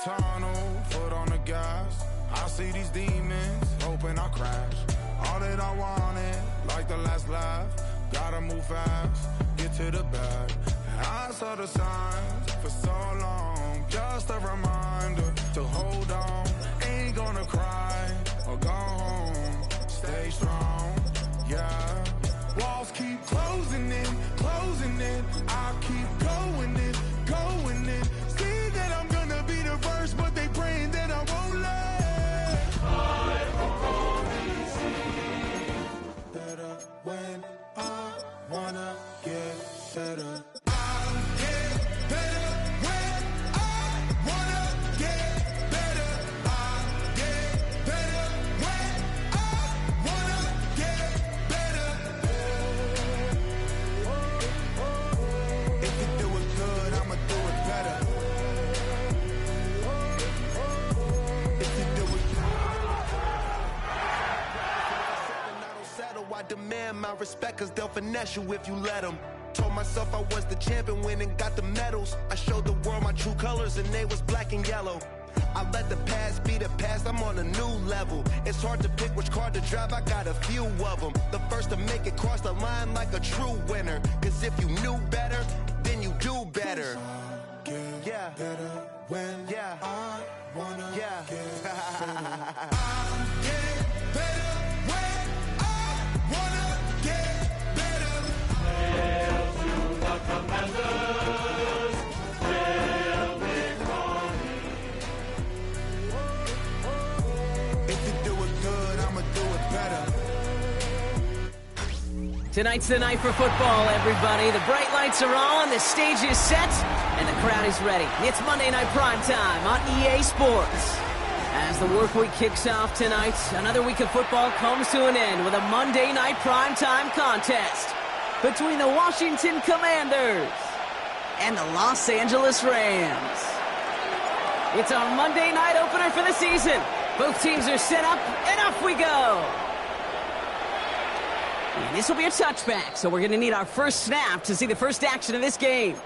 tunnel, foot on the gas. I see these demons, hoping I crash. All that I wanted, like the last laugh. Gotta move fast, get to the bag. I saw the signs for so long, just a reminder to hold on. Ain't gonna cry or go home, stay strong, yeah. Walls keep closing in, I keep going in. See that I'm gonna be the first, but they praying that I won't let. I only see better when I wanna get better. I demand my respect, cause they'll finesse you if you let them. Told myself I was the champion, went and got the medals. I showed the world my true colors and they was black and yellow. I let the past be the past, I'm on a new level. It's hard to pick which card to drive, I got a few of them. The first to make it cross the line like a true winner. Cause if you knew better, then you do better. Yeah. Better when I wanna get better. I'm getting better when I wanna get better. Hail to the Commaders, hail victory. If you do it good, I'ma do it better. Tonight's the night for football, everybody. The bright lights are on, the stage is set, and the crowd is ready. It's Monday Night Primetime on EA Sports. As the work week kicks off tonight, another week of football comes to an end with a Monday Night Primetime contest between the Washington Commanders and the Los Angeles Rams. It's our Monday night opener for the season. Both teams are set up, and off we go. And this will be a touchback, so we're going to need our first snap to see the first action of this game.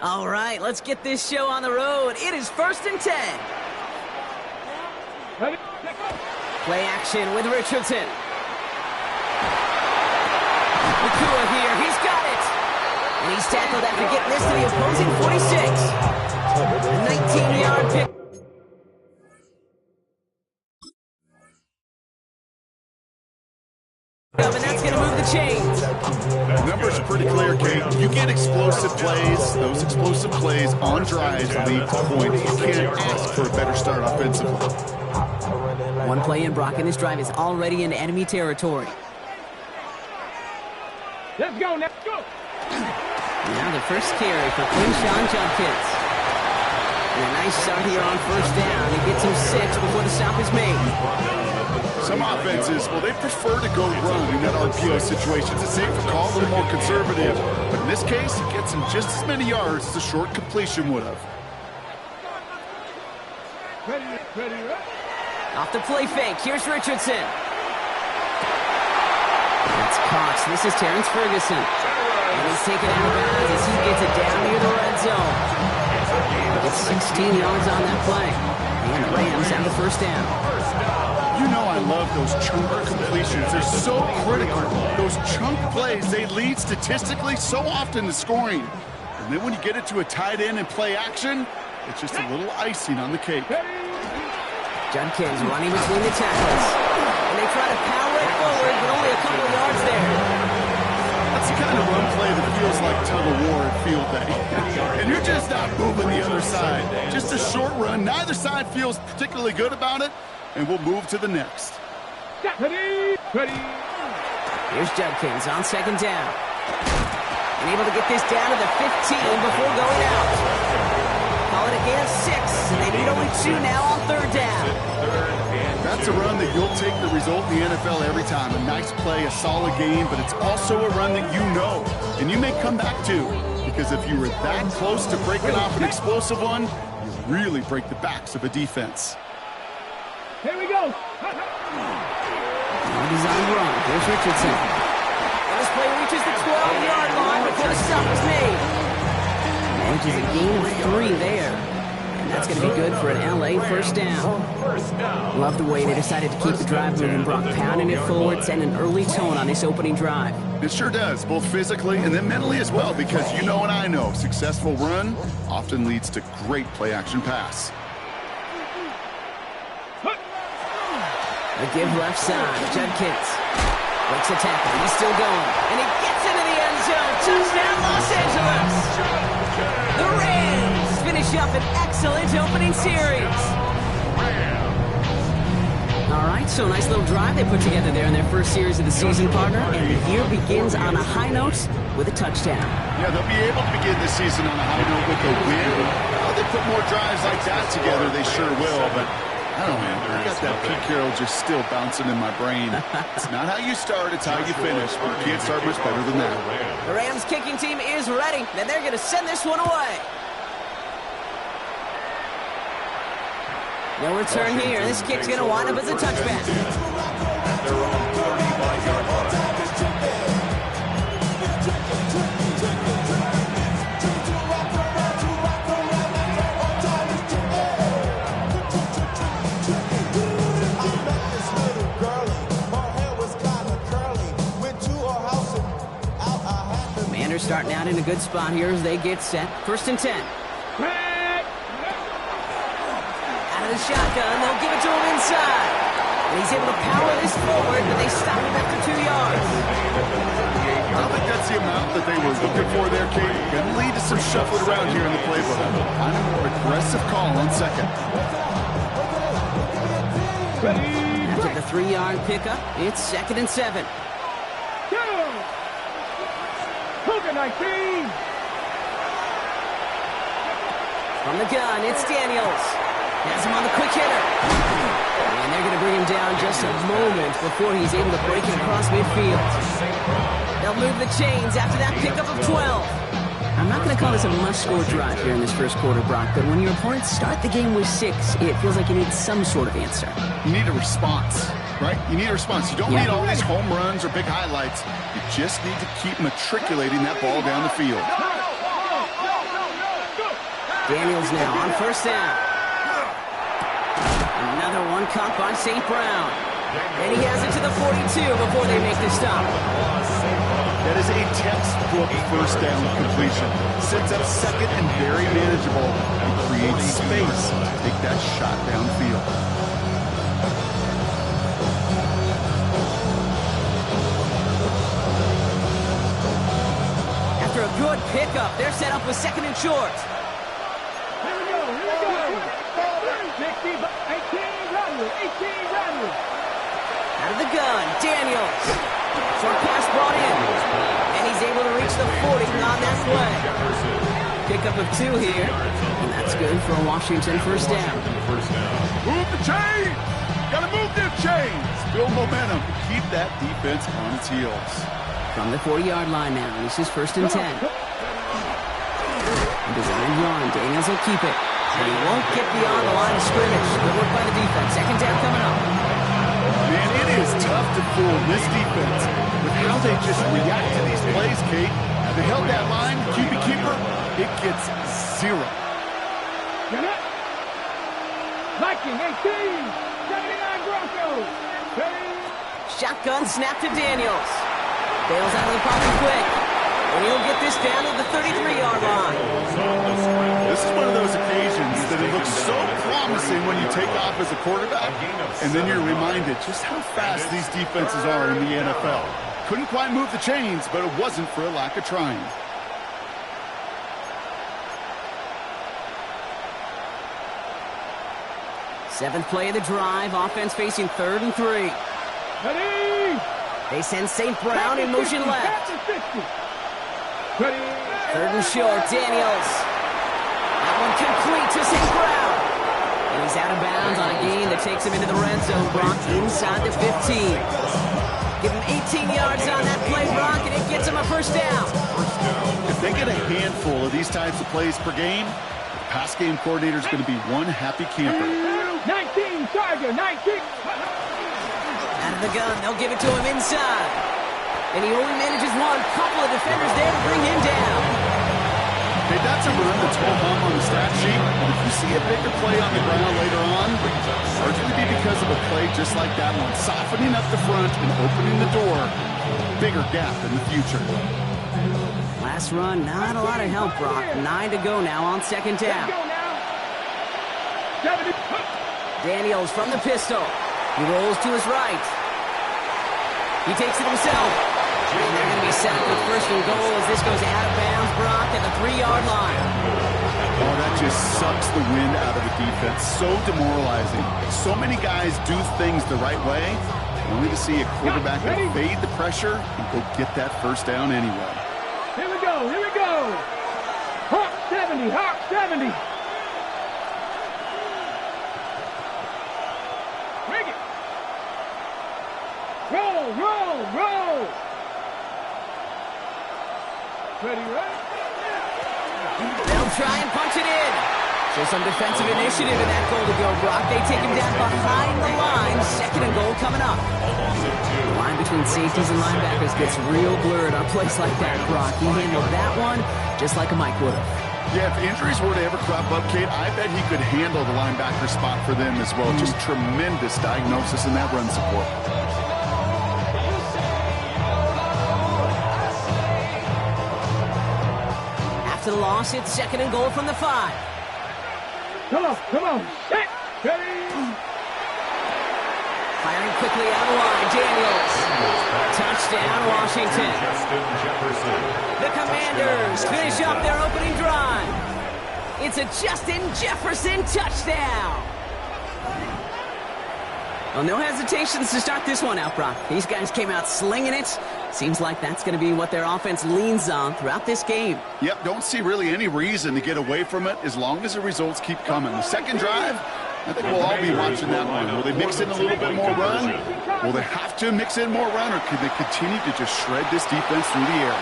All right, let's get this show on the road. It is 1st and 10. Play action with Richardson. Nakua here, he's got it. And he's tackled after getting this to the opposing 46. A 19-yard pick. And that's going to move the chains. Numbers are pretty clear, Kate. You get explosive plays. Those explosive plays on drives lead to points. You can't ask for a better start offensively. One play in, Brock, and this drive is already in enemy territory. Let's go, let's go. Now the first carry for Quinshawn Judkins. And a nice start here on first down. He gets him 6 before the stop is made. Some offenses, well, they prefer to go run in that RPO situation. It's a safer call, a little more conservative. But in this case, it gets him just as many yards as a short completion would have. Ready. Off the play fake, here's Richardson. That's Cox. This is Terrence Ferguson. And he's taken out of bounds as he gets it down near the red zone. Gets 16 yards on that play. And the Rams have the first down. You know I love those chunk completions. They're so critical. Those chunk plays, they lead statistically so often to scoring. And then when you get it to a tight end and play action, it's just a little icing on the cake. Judkins running between the tackles. And they try to power it forward, but only a couple of yards there. That's the kind of run play that feels like tug-of-war at field day. And you're just not moving the other side. Just a short run. Neither side feels particularly good about it. And we'll move to the next. Ready. Here's Judkins on second down. And able to get this down to the 15 before going out. Call it a gain of 6. And they need only 2 now on third down. That's a run that you'll take the result in the NFL every time. A nice play, a solid game, but it's also a run that you know, and you may come back to. Because if you were that close to breaking off an explosive one, you really break the backs of a defense. Here we go. Well-designed run. Here's Richardson. And this play reaches the 12-yard line before the stop is made. Manages a gain of 3 there. And that's going to be good for an LA first down. Love the way they decided to keep the drive moving. Brock pounding it forward, setting an early tone on this opening drive. It sure does, both physically and then mentally as well, because you know and I know, successful run often leads to great play-action pass. The give left side. Judkins breaks a tackle. He's still going. And he gets into the end zone. Touchdown, Los Angeles. The Rams finish up an excellent opening series. All right, so a nice little drive they put together there in their first series of the season, partner. And the year begins on a high note with a touchdown. Yeah, they'll be able to begin the season on a high note with a win. How they put more drives like that together, they sure will, but I don't know, I got that Pete Carroll just still bouncing in my brain. It's not how you start, it's how you finish. But you can't start much better than that. The Rams kicking team is ready, and they're going to send this one away. No return here. This kick's going to wind up as a touchback. Commanders starting out in a good spot here as they get set. 1st and 10. The shotgun, they'll give it to him inside. And he's able to power this forward, but they stop him after 2 yards. I don't think that's the amount that they were looking for there, Kate. Going to lead to some shuffling around here in the playbook. Kind of a more aggressive call on second. After the 3-yard pickup, it's 2nd and 7. Cougar 19. From the gun, it's Daniels. Has him on the quick hitter. And they're going to bring him down just a moment before he's able to break it across midfield. They'll move the chains after that pickup of 12. I'm not going to call this a must-score drive here in this first quarter, Brock, but when your opponents start the game with 6, it feels like you need some sort of answer. You need a response, right? You need a response. You don't need all these home runs or big highlights. You just need to keep matriculating that ball down the field. Daniels now on 1st down. Another one caught by St. Brown. And he has it to the 42 before they make the stop. That is a textbook 1st down completion. Sets up second and very manageable and creates space to take that shot downfield. After a good pickup, they're set up with 2nd and short. Here we go. 18 running. Out of the gun, Daniels. Short pass brought in. And he's able to reach the 40 on that play. Pickup of 2 here. And that's good for a Washington 1st down. Move the chains! Gotta move them chains! Build momentum. Keep that defense on its heels. From the 40-yard line now, this is 1st and 10. Designed run, Daniels will keep it. And he won't get beyond the line of scrimmage. Good work by the defense. 2nd down coming up. Man, it is tough to fool this defense with how they just react to these plays, Kate. They held that line, QB keeper, it gets 0. Viking 18, 79 Broncos. Shotgun snap to Daniels. Bails out of the pocket quick. And he'll get this down to the 33-yard line. This is one of those occasions that it looks so promising when you take off as a quarterback, and then you're reminded just how fast these defenses are in the NFL. Couldn't quite move the chains, but it wasn't for a lack of trying. Seventh play of the drive. Offense facing 3rd and 3. Ready. They send St. Brown in motion left. 3rd and short. Daniels. That one complete to St. Brown. And He's out of bounds on a gain that takes him into the red zone, Brock, inside the 15. Give him 18 yards on that play, Brock, and it gets him a first down. If they get a handful of these types of plays per game, the pass game coordinator is going to be one happy camper. 19, Charger, 19. Out of the gun, they'll give it to him inside. And he only manages one. Couple of defenders there to bring him down. Hey, that's a run that's ho-hum on the stat sheet, but if you see a bigger play on the ground later on, largely be because of a play just like that one, softening up the front and opening the door, bigger gap in the future. Last run, not a lot of help, Brock. 9 to go now on second down. Daniels from the pistol. He rolls to his right. He takes it himself. And they're going to be sacked with first and goal as this goes out of bounds, Brock, at the 3-yard line. Oh, that just sucks the wind out of the defense. So demoralizing. So many guys do things the right way, only to see a quarterback evade the pressure and go get that first down anyway. Here we go, here we go. Hawk 70, Hawk 70. Bring it. Roll, roll, roll. Ready, right? They'll try and punch it in. So some defensive initiative in that goal to go, Brock. They take him down behind the line. Second and goal coming up. The line between safeties and linebackers gets real blurred on plays like that, Brock. He handled that one just like a Mike would have. Yeah, if injuries were to ever crop up, Kate, I bet he could handle the linebacker spot for them as well. Just tremendous diagnosis in that run support. After the loss, it's second and goal from the 5. Come on, set, ready. Firing quickly out of line, Daniels. Touchdown, Washington. The Commanders finish up their opening drive. It's a Justin Jefferson touchdown. Well, no hesitations to start this one out, Brock. These guys came out slinging it. Seems like that's going to be what their offense leans on throughout this game. Yep, don't see really any reason to get away from it as long as the results keep coming. The second drive, I think we'll all be watching that one. Will they mix in a little bit more run? Will they have to mix in more run, or can they continue to just shred this defense through the air?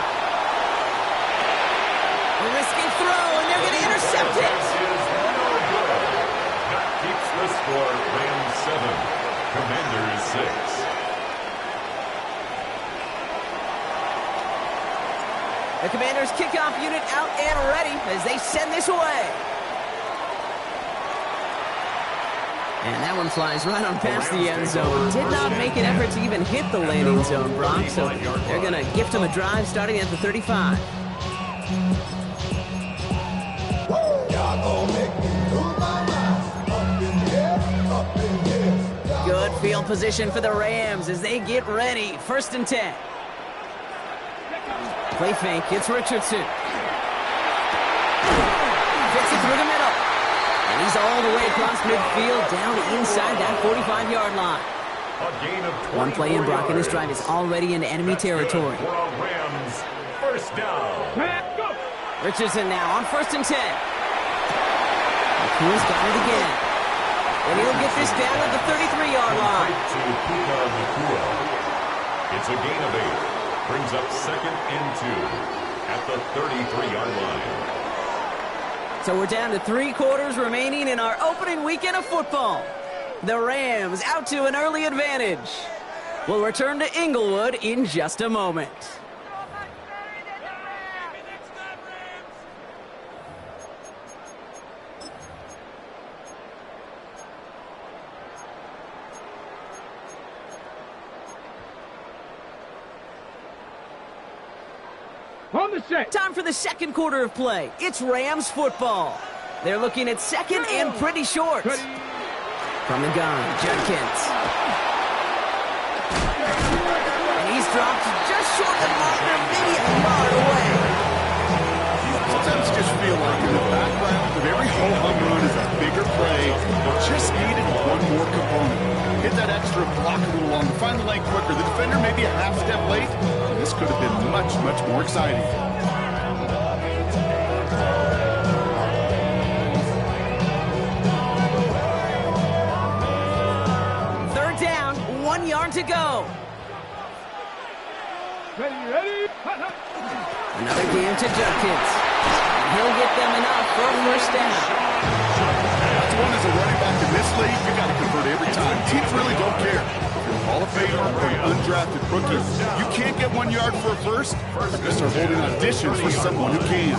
A risky throw, and they're going to intercept it. That keeps the score. Rams 7, Commanders 6. The Commanders' kickoff unit out and ready as they send this away. And that one flies right on past the end zone. Did not make an effort to even hit the landing zone, Brock, so they're going to gift him a drive starting at the 35. Good field position for the Rams as they get ready. First and 10. Play fake, it's Richardson. Fits it through the middle. And he's all the way across midfield, down inside that 45-yard line. One play in, Brock, and this drive is already into enemy territory. Rams, first down. Richardson now on first and 10. McCool's got it again. And he'll get this down at the 33-yard line. It's a gain of 8. Brings up second and 2 at the 33-yard line. So we're down to 3 quarters remaining in our opening weekend of football. The Rams out to an early advantage. We'll return to Inglewood in just a moment. On the set. Time for the second quarter of play. It's Rams football. They're looking at second and pretty short. From the gun, Judkins. And he's dropped just short of the marker, maybe a yard away. Sometimes you just feel like in the background of every ho-hum run is a bigger play that just needed one more component. Hit that extra block a little longer, find the lane quicker. The defender may be a half step late. This could have been much, much more exciting. 1 yard to go. Ready. Another game to Judkins. He'll get them enough for a first down. That's one as a running back in this league, you got to convert every time. Teams really don't care. If you're a Hall of Famer or an undrafted rookie, you can't get 1 yard for a first. They're going to start holding auditions for someone who can.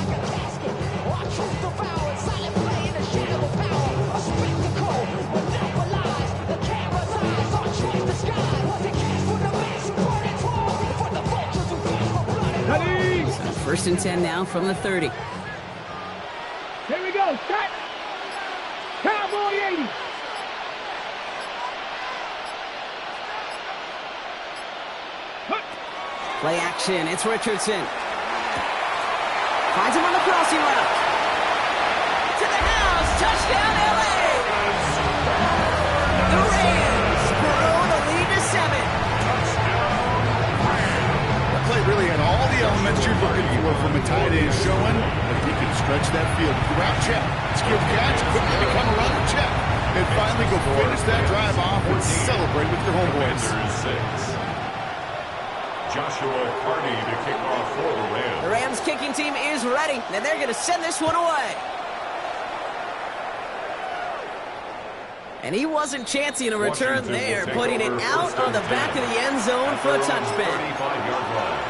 First and 10 now from the 30. Here we go. Cut. Cowboy 80. Play action. It's Richardson. Finds him on the crossing route. To the house. Touchdown, LA. The Rams grow the lead to 7. That play really had all the elements you're looking for from a tight end, showing that he can stretch that field. Route check. Skilled catch. Quickly become a runner check. And finally go finish that drive off and celebrate with your homeboys. Joshua Carney to kick off for the Rams. The Rams kicking team is ready, and they're going to send this one away. And he wasn't chancing a return there, putting it out on the back of the end zone for a touchback. 35-yard line.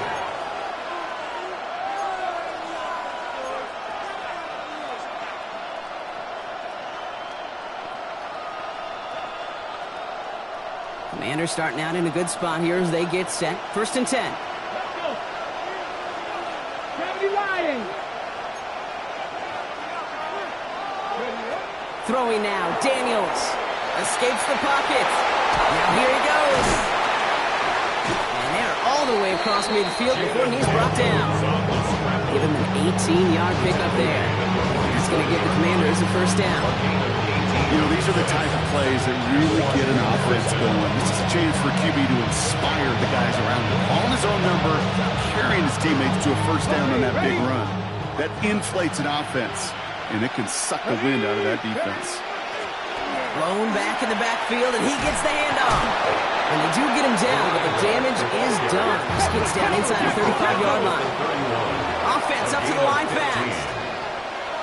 Commanders starting out in a good spot here as they get set. First and 10. Let's go. 70 lying. Throwing now, Daniels escapes the pocket. Now here he goes. And they're all the way across midfield before he's brought down. Give him an 18-yard pickup there. That's going to give the Commanders a first down. You know, these are the type of plays that really get an offense going. This is a chance for QB to inspire the guys around him. Calling his own number, carrying his teammates to a first down on that big run. That inflates an offense, and it can suck the wind out of that defense. Blown back in the backfield, and he gets the handoff. And they do get him down, but the damage is done. He skids down inside the 35-yard line. Offense up to the line fast.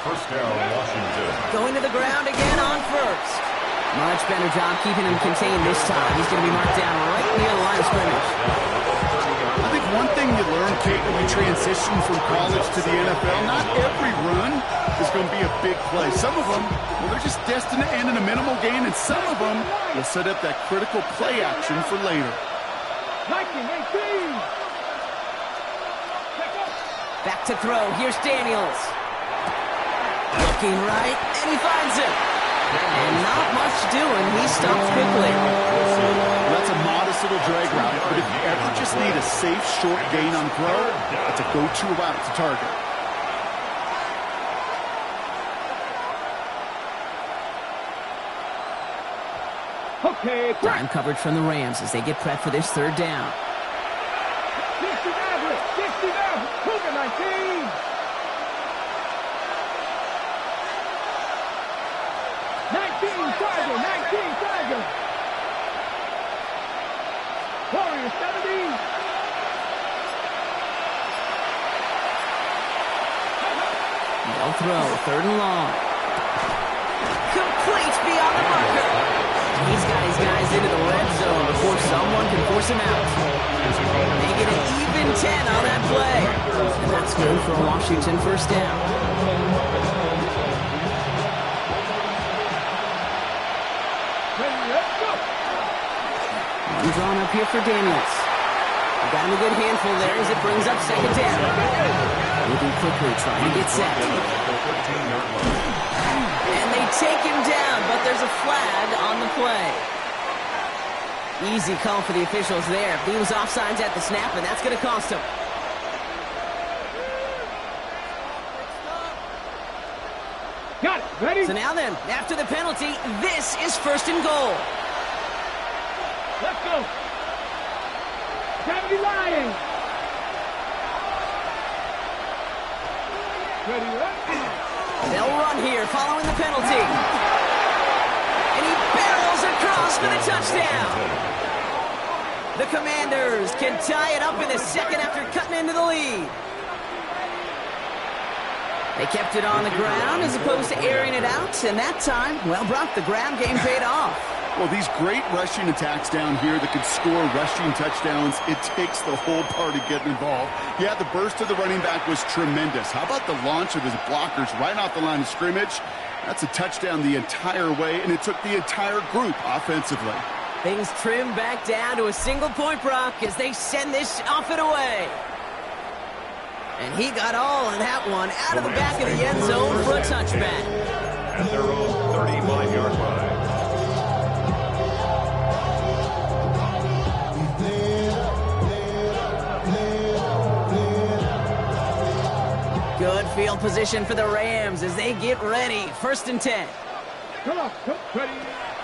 First down, Washington. Going to the ground again on first. Much better job keeping him contained this time. He's going to be marked down right near the line of scrimmage. I think one thing you learn, Kate, when you transition from college to the NFL, not every run is going to be a big play. Some of them, well, they're just destined to end in a minimal gain, and some of them will set up that critical play action for later. 19, 18. Back to throw. Here's Daniels. Looking right, and he finds him. And not much doing. He stops quickly. That's a modest little drag route, but if you ever just need a safe, short gain on throw, that's a go-to route to target. Okay. Time coverage from the Rams as they get prepped for this third down. 60 average. 60 average. Cougar 19. 19 Tiger. Warrior 70. They'll throw, third and long. Complete beyond the marker. He's got his guys into the red zone before someone can force him out. They get an even 10 on that play. And that's good for a Washington first down. One drawn up here for Daniels. Got him a good handful there as it brings up second down. Moving quickly, trying to get set. And they take him down, but there's a flag on the play. Easy call for the officials there. He was offsides at the snap, and that's going to cost him. Got it. Ready? So now then, after the penalty, this is first and goal. Let's go. 70 lying. Ready, They'll run here following the penalty. And he barrels across for the touchdown. The Commanders can tie it up in the second after cutting into the lead. They kept it on the ground as opposed to airing it out, and that time, well, Brock, the ground game paid off. Well, these great rushing attacks down here that can score rushing touchdowns, it takes the whole party getting involved. Yeah, the burst of the running back was tremendous. How about the launch of his blockers right off the line of scrimmage? That's a touchdown the entire way, and it took the entire group offensively. Things trim back down to a single point, Brock, as they send this off and away. And he got all of that one out of the back of the end zone for a touchback. At their own 35-yard line. Good field position for the Rams as they get ready. 1st and 10. Come on, ready.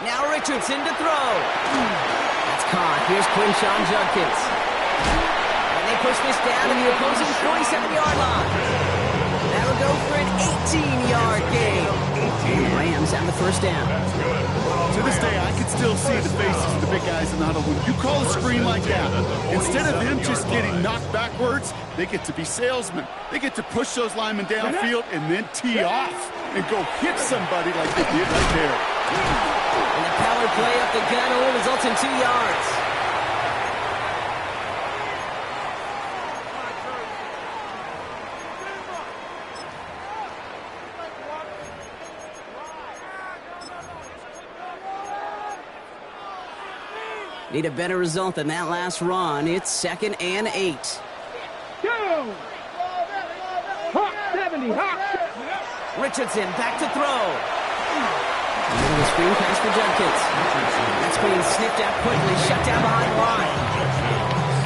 Now Richardson to throw. That's caught. Here's Quinshawn Judkins. And they push this down to the opposing 47-yard line. That'll go for an 18-yard gain. And the Rams have the 1st down. To this day, I can still see the faces of the big guys in the huddle. When you call a screen like that, instead of them just getting knocked backwards, they get to be salesmen. They get to push those linemen downfield and then tee off and go hit somebody like they did right there. And the power play up the gun only results in 2 yards. Need a better result than that last run. It's 2nd and 8. Go! Hawk 70, Hawk! Richardson back to throw. Middle of the screen pass for Judkins. That screen snipped out quickly, shut down behind the line.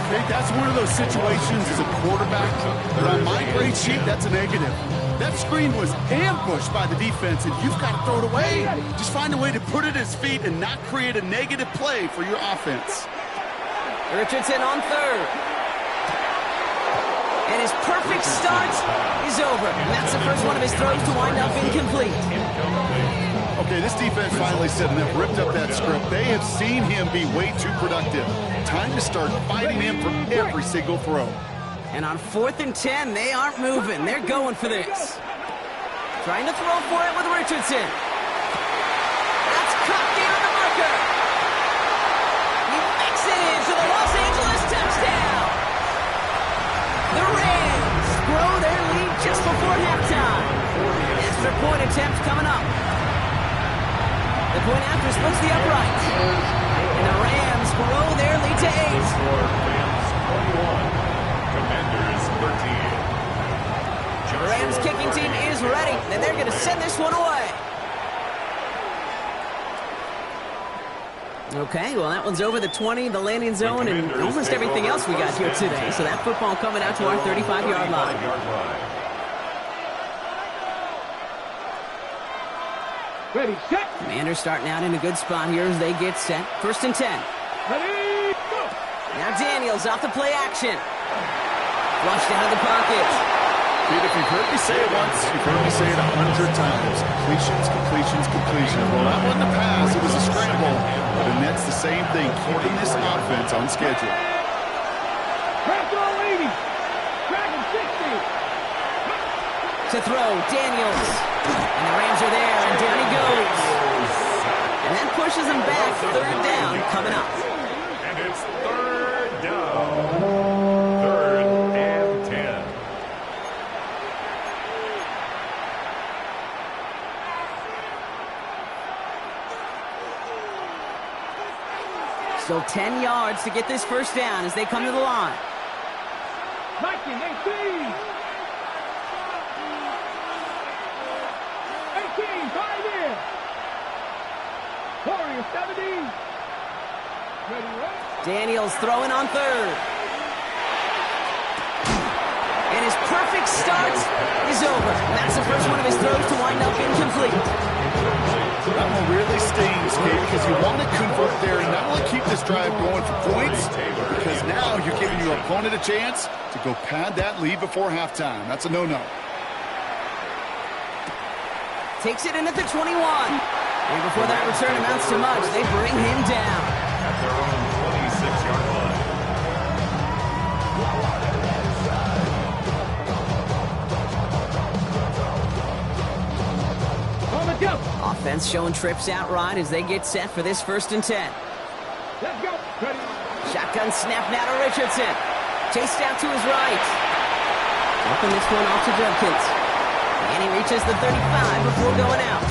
Hey, that's one of those situations as a quarterback that on my grade sheet, that's a negative. That screen was ambushed by the defense, and you've got to throw it away. Just find a way to put it at his feet and not create a negative play for your offense. Richardson on 3rd. And his perfect start is over. And that's the first one of his throws to wind up incomplete. Okay, this defense finally said enough, ripped up that script. They have seen him be way too productive. Time to start fighting him for every single throw. And on 4th and 10, they aren't moving. They're going for this. Trying to throw for it with Richardson. That's caught near the marker. He makes it into the Los Angeles touchdown. The Rams grow their lead just before halftime. Extra point attempt coming up. The point after splits the uprights. And the Rams grow their lead to 8. Commanders 13. The Rams kicking team is ready, and they're going to send this one away. Okay, well, that one's over the 20, the landing zone, and almost everything else we got here today. So that football coming out to our 35-yard line. Ready, set. Commanders starting out in a good spot here as they get set. 1st and 10. Ready, go! Now Daniels off the play action. Flushed out of the pocket. Dude, if you've heard me say it once, you've heard me say it 100 times. Completions, completions, completions. Well, that wasn't a pass, it was a scramble. But and that's the same thing, keeping this offense on schedule. Crack all 80. Dragon 60. To throw, Daniels. And the Rams are there, and down he goes. And that pushes him back. 3rd down coming up. And it's 3rd down. 3rd and 10. Still 10 yards to get this 1st down as they come to the line. 19, 18, 5 in. Warrior 70. Ready, right? Daniels throwing on 3rd. And his perfect start is over. And that's the first one of his throws to wind up incomplete. That one really stings, Kate, because you want to convert there and not only keep this drive going for points, because now you're giving your opponent a chance to go pad that lead before halftime. That's a no-no. Takes it in at the 21. And before that return amounts to much, they bring him down. At their own 26-yard line. Offense showing trips out right as they get set for this 1st and 10. Let's go. Ready. Shotgun snap now to Richardson. Chased out to his right. Open this one off to Judkins. And he reaches the 35 before going out.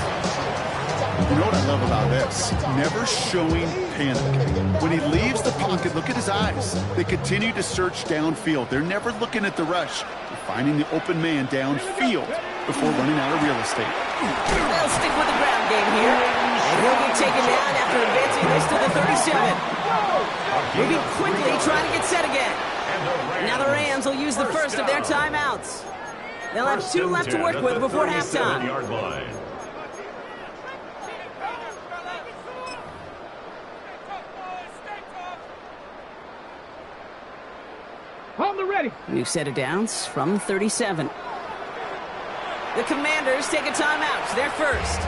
You know what I love about this? Never showing panic. When he leaves the pocket, look at his eyes. They continue to search downfield. They're never looking at the rush. They're finding the open man downfield before running out of real estate. They'll stick with the ground game here. And he'll be taken down after advancing this to the 37. Moving quickly, trying to get set again. Now the Rams will use the first of their timeouts. They'll have 2 left to work with before halftime. On the ready. New set of downs from the 37. The Commanders take a timeout. They're first.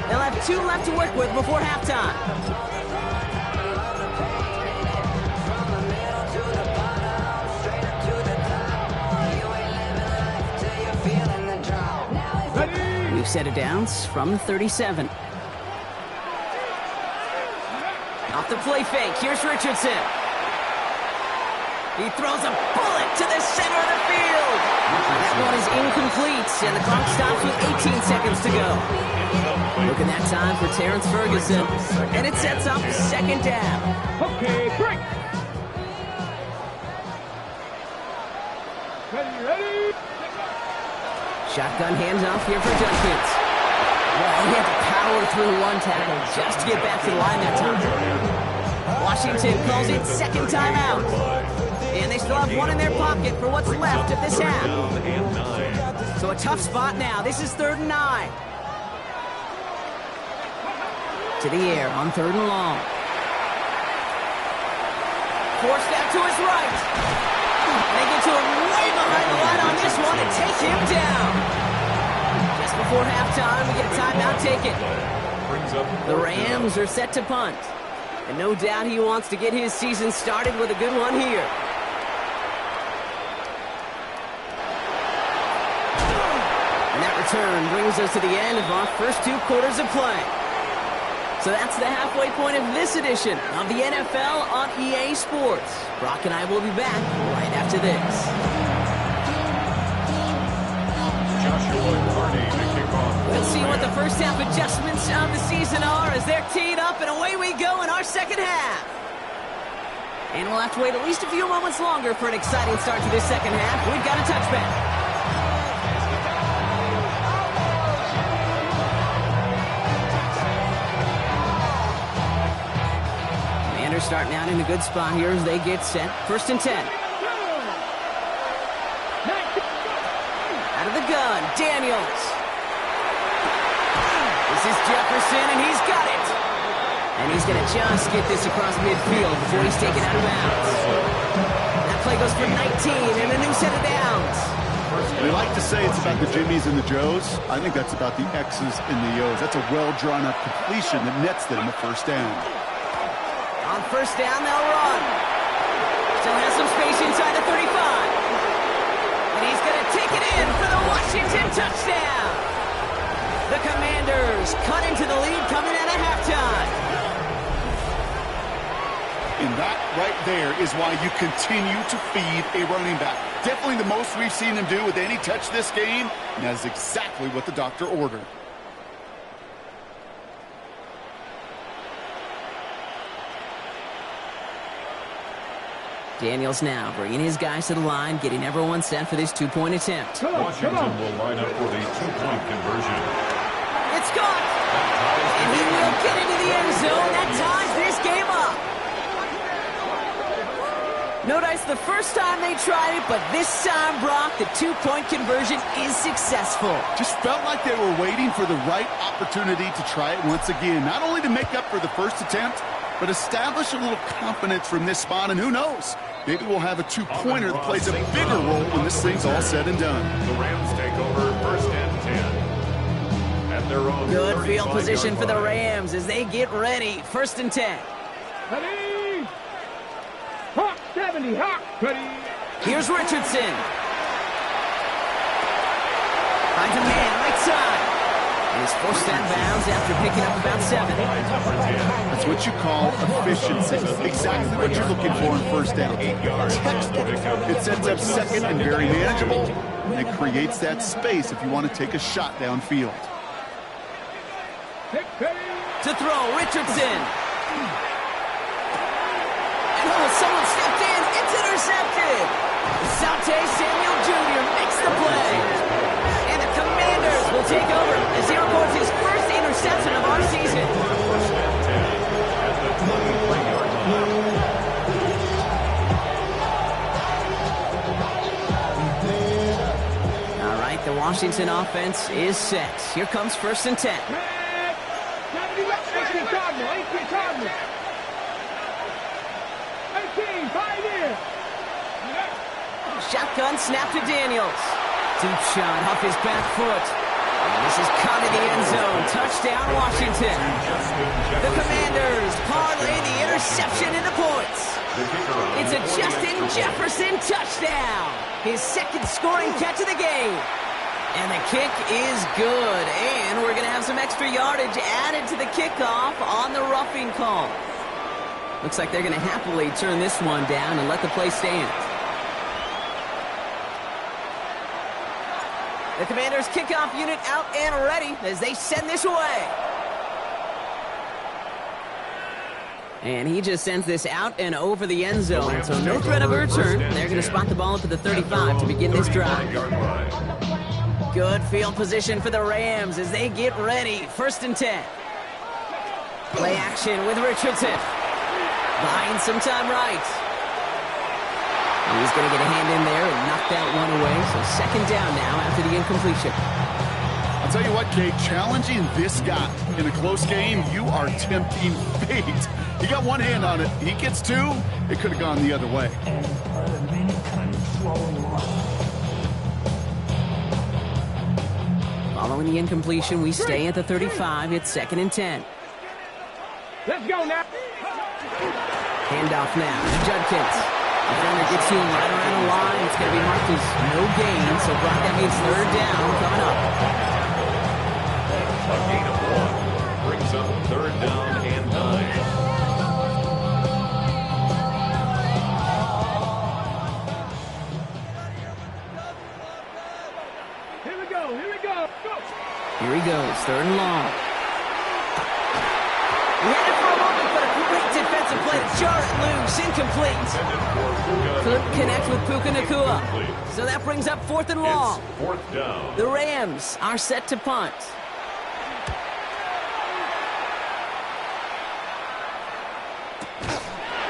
They'll have 2 left to work with before halftime. Ready. New set of downs from the 37. Off the play fake. Here's Richardson. He throws a bullet to the center of the field. That one is incomplete, and the clock stops with 18 seconds to go. Look at that time for Terrence Ferguson, and it sets up 2nd down. Okay, break. Ready. Shotgun handoff here for Judkins. Well, he had to power through 1 tackle just to get back to the line that time. Washington calls it 2nd timeout. And they still have 1 in their pocket for what's left of this half. So a tough spot now. This is 3rd and 9. To the air on 3rd and long. Forced out to his right. They get to him way behind the line on this one and take him down. Just before halftime, we get a timeout taken. The Rams are set to punt. And no doubt he wants to get his season started with a good one here. Return brings us to the end of our first 2 quarters of play. So that's the halfway point of this edition of the NFL on EA Sports. Brock and I will be back right after this. We'll see what the first half adjustments of the season are as they're teed up, and away we go in our 2nd half. And we'll have to wait at least a few moments longer for an exciting start to this 2nd half. We've got a touchback. Starting out in a good spot here as they get set. 1st and 10. Out of the gun, Daniels. This is Jefferson, and he's got it. And he's going to just get this across midfield before he's taken out of bounds. That play goes for 19 and a new set of downs. We like to say it's about the Jimmies and the Joes. I think that's about the X's and the O's. That's a well-drawn-up completion that nets them a 1st down. On 1st down, they'll run. Still has some space inside the 35. And he's going to take it in for the Washington touchdown. The Commanders cut into the lead coming out of halftime. And that right there is why you continue to feed a running back. Definitely the most we've seen him do with any touch this game, and that is exactly what the doctor ordered. Daniels now bringing his guys to the line, getting everyone set for this 2-point attempt. Washington will line up for the 2-point conversion. It's caught! And he will get into the end zone. That ties this game up. Notice the first time they tried it, but this time, Brock, the 2-point conversion is successful. Just felt like they were waiting for the right opportunity to try it once again. Not only to make up for the first attempt, but establish a little confidence from this spot, and who knows? Maybe we'll have a 2-pointer that plays a bigger role when this thing's all said and done. The Rams take over 1st and 10. At their own good field position for the Rams as they get ready. 1st and 10. Ready. Hawk 70. Hawk. Ready. Here's Richardson. Finds a man right side. And He's forced out of bounds after picking up about 7. That's what you call efficiency. Exactly what you're looking for in first down. Textbook. It sets up second and very manageable. And it creates that space if you want to take a shot downfield. To throw, Richardson. And someone stepped in. It's intercepted. Sante Samuel Jr. makes the play. And the Commanders will take over as he records his first interception of our season. All right, the Washington offense is set. Here comes 1st and 10. 18, 5 in. Shotgun snap to Daniels. Deep shot off his back foot. And this is caught in the end zone. Touchdown, Washington. The Commanders parlay the interception into points. It's a Justin Jefferson touchdown. His second scoring catch of the game. And the kick is good. And we're going to have some extra yardage added to the kickoff on the roughing call. Looks like they're going to happily turn this one down and let the play stand. The Commanders' kickoff unit out and ready as they send this away. And he just sends this out and over the end zone. So no threat of a return. They're going to spot the ball up at the 35 to begin this drive. Good field position for the Rams as they get ready. 1st and 10. Play action with Richardson. Buying some time right. And he's going to get a hand in there and knock that one away. So 2nd down now after the incompletion. I'll tell you what, Kate, challenging this guy in a close game, you are tempting fate. He got one hand on it. He gets 2. It could have gone the other way. Following the incompletion, we stay at the 35. It's 2nd and 10. Let's go now. Handoff now to Judkins. Defender gets to him right around the line. It's going to be marked as no gain. So, Brock, that means 3rd down coming up. A gain of 1 brings up 3rd down and 9. Here he goes, 3rd and long. He had it for a moment, but a great defensive play to jar it loose, incomplete. Couldn't connect with Puka Nacua. So that brings up 4th and long. 4th down. The Rams are set to punt.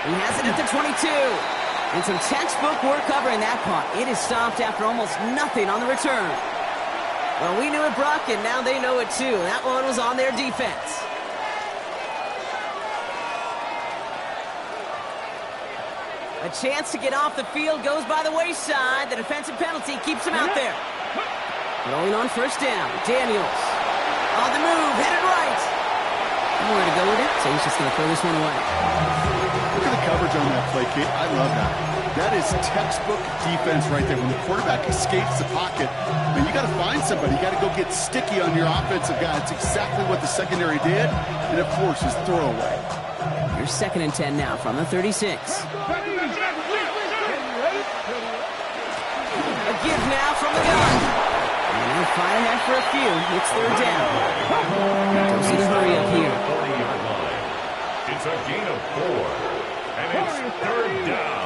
He has it at the 22. And some textbook work covering that punt. It is stopped after almost nothing on the return. Well, we knew it, Brock, and now they know it too. That one was on their defense. A chance to get off the field goes by the wayside. The defensive penalty keeps him out there. Rolling on 1st down. Daniels on the move, headed right. Nowhere to go with it, so he's just going to throw this one away. Look at the coverage on that play, Kate. I love that. That is textbook defense right there. When the quarterback escapes the pocket, man, you got to find somebody. You got to go get sticky on your offensive guy. It's exactly what the secondary did, and it forces throwaway. Here's 2nd and 10 now from the 36. A give now from the gun. And they'll fight ahead for a few. It's 3rd down. Don't see the hurry up here. It's a gain of 4. And it's 3rd down.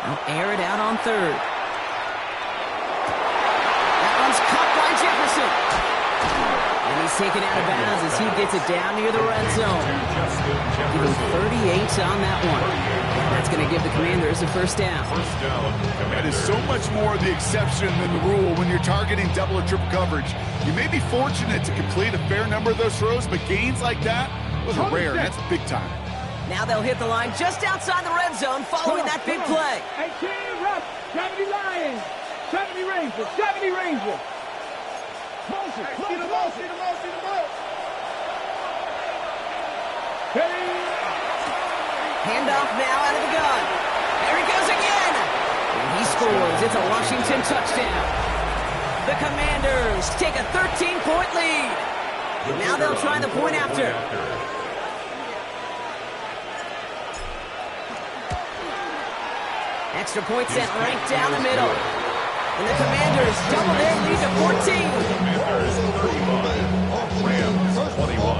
I'll air it out on 3rd. That one's caught by Jefferson. And he's taken out of bounds as he gets it down near the red zone. Giving 38 on that one. That's going to give the Commanders a 1st down. That is so much more the exception than the rule when you're targeting double or triple coverage. You may be fortunate to complete a fair number of those throws, but gains like that, those are rare, and that's big time. Now they'll hit the line just outside the red zone following that big play. 18 Ruff, 70 Lions, 70 Rangers, 70 Rangers. Motion, see the ball, see the ball, see the ball. Handoff now out of the gun. There he goes again. And he scores. It's a Washington touchdown. The Commanders take a 13-point lead. Now they'll try the point after. Extra point sent right down the middle. And the Commanders double their lead to 14. Commanders 35, Rams 21.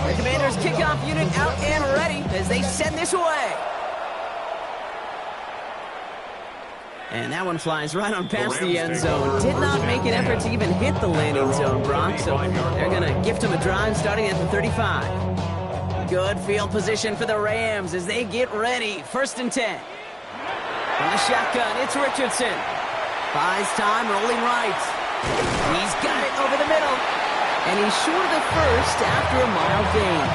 The Commanders kickoff unit out and ready as they send this away. And that one flies right on past the end zone. Did not make an effort to even hit the landing zone, Brock. So they're going to gift him a drive starting at the 35. Good field position for the Rams as they get ready. 1st and 10. From the shotgun, it's Richardson. Buys time, rolling right. He's got it over the middle. And he's short of the first after a mile gain.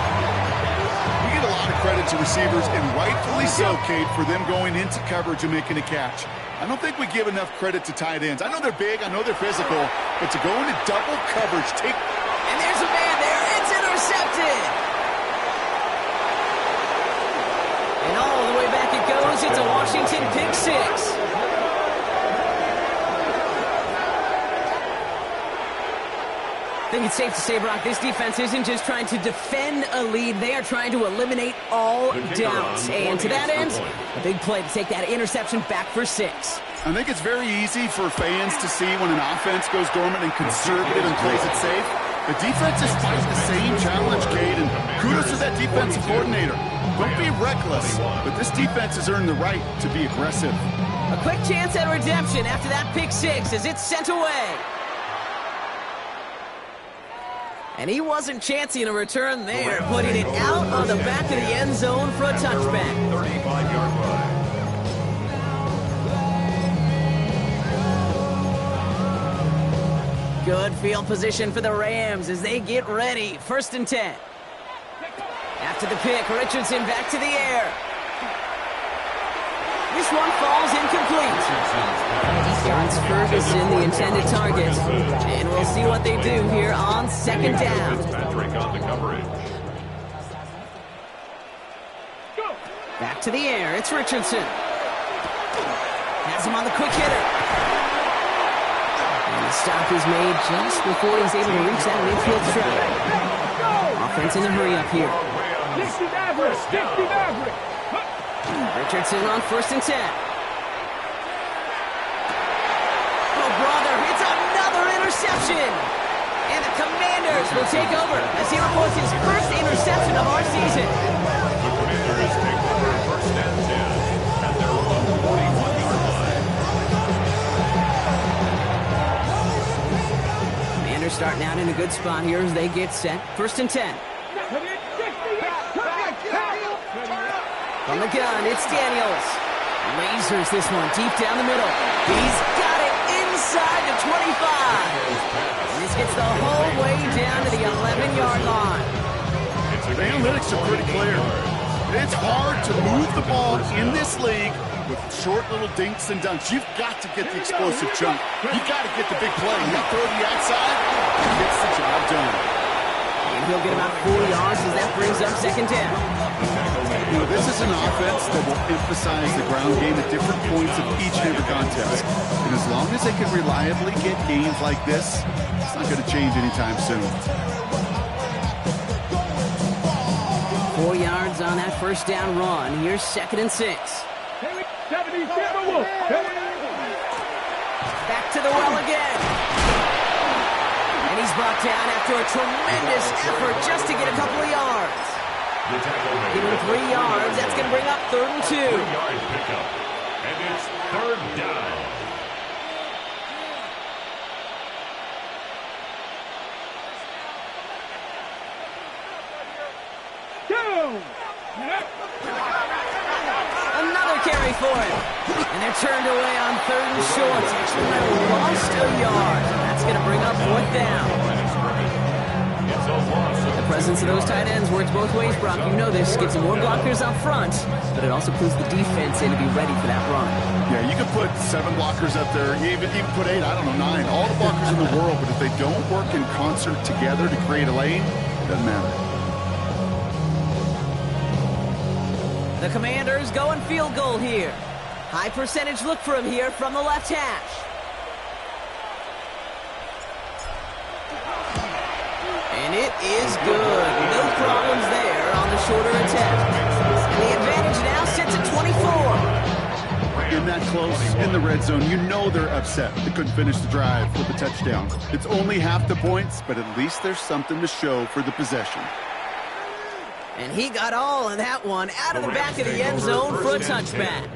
You get a lot of credit to receivers, and rightfully so, Kate, for them going into coverage and making a catch. I don't think we give enough credit to tight ends. I know they're big, I know they're physical, but to go into double coverage, And there's a man there. It's intercepted. And all the way back it goes. It's a Washington pick six. I think it's safe to say, Brock, this defense isn't just trying to defend a lead. They are trying to eliminate all doubts. And to that end, a big play to take that interception back for 6. I think it's very easy for fans to see when an offense goes dormant and conservative and plays it safe. The defense is fighting the same challenge, Cade, and kudos to that defensive coordinator. Don't be reckless, but this defense has earned the right to be aggressive. A quick chance at redemption after that pick 6 as it's sent away. And he wasn't chancing a return there, putting it out on the back of the end zone for a touchback. 35-yard line. Good field position for the Rams as they get ready. 1st and 10. After the pick, Richardson back to the air. This one falls incomplete. John's Ferguson, the intended target. And we'll see what they do here on 2nd down. Patrick on the coverage. Back to the air, it's Richardson. Has him on the quick hitter. And the stop is made just before he's able to reach that midfield strike. Offense in a hurry up here. 60 Maverick, 60 Maverick. Richardson on 1st and 10. Oh, brother, it's another interception. And the Commanders will take over as he reports his first interception of our season. The Commanders take over 1st and 10 at their own 41-yard line. Commanders starting out in a good spot here as they get set. 1st and 10. From the gun, it's Daniels. Lasers this one deep down the middle. He's got it inside the 25. And this gets the whole way down to the 11-yard line. The analytics are pretty clear. It's hard to move the ball in this league with short little dinks and dunks. You've got to get the explosive chunk. You've got to get the big play. You throw to the outside, it gets the job done. And he'll get about 4 yards as that brings up 2nd down. You know, this is an offense that will emphasize the ground game at different points of each and every contest. And as long as they can reliably get gains like this, it's not going to change anytime soon. 4 yards on that 1st down run. Here's 2nd and 6. Back to the well again. And he's brought down after a tremendous effort just to get a couple of yards. Give him 3 yards. That's going to bring up 3rd and 2. 3-yard pickup. And it's 3rd down. Another carry for him. And they're turned away on 3rd and short. Actually might have lost a yard. That's going to bring up 4th down. It's a loss of The presence of those tight ends works both ways, Brock. You know this. Gets more blockers up front, but it also puts the defense in to be ready for that run. Yeah, you can put 7 blockers up there, even put 8, I don't know, 9, all the blockers in the world, but if they don't work in concert together to create a lane, it doesn't matter. The Commanders going field goal here. High percentage look for him here from the left hash. it is good. No problems there on the shorter attempt. And the advantage now sits at 24. In that close, in the red zone, you know they're upset. They couldn't finish the drive with a touchdown. It's only half the points, but at least there's something to show for the possession. And he got all of that one out of the back of the end zone for a touchback.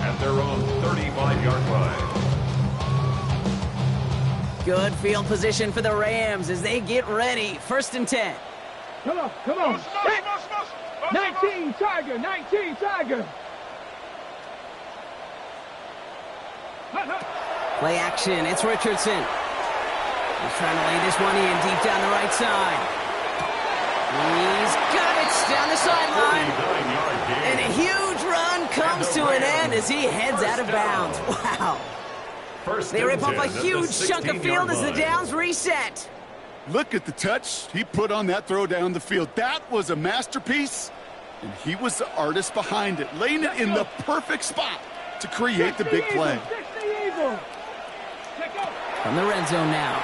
At their own 35-yard line. Good field position for the Rams as they get ready. 1st and 10. Come on, come on. 19, Tiger, 19, Tiger. Play action, it's Richardson. He's trying to lay this one in deep down the right side. He's got it down the sideline. And a huge run comes to an end as he heads out of bounds. Wow. They rip off a huge chunk of field as the downs reset. Look at the touch he put on that throw down the field. That was a masterpiece, and he was the artist behind it, laying it in the perfect spot to create the big play. From the red zone now.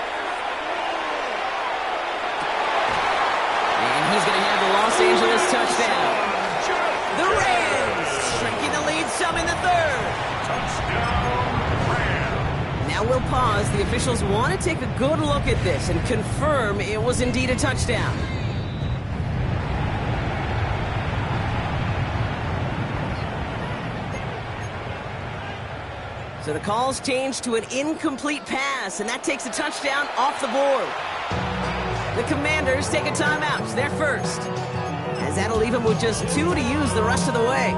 And he's going to have the Los Angeles touchdown. The Rams shrinking the lead some in the 3rd. Touchdown, Rams. Now we'll pause. The officials want to take a good look at this and confirm it was indeed a touchdown. So the call's changed to an incomplete pass, and that takes a touchdown off the board. The Commanders take a timeout. They're first, as that'll leave them with just 2 to use the rest of the way.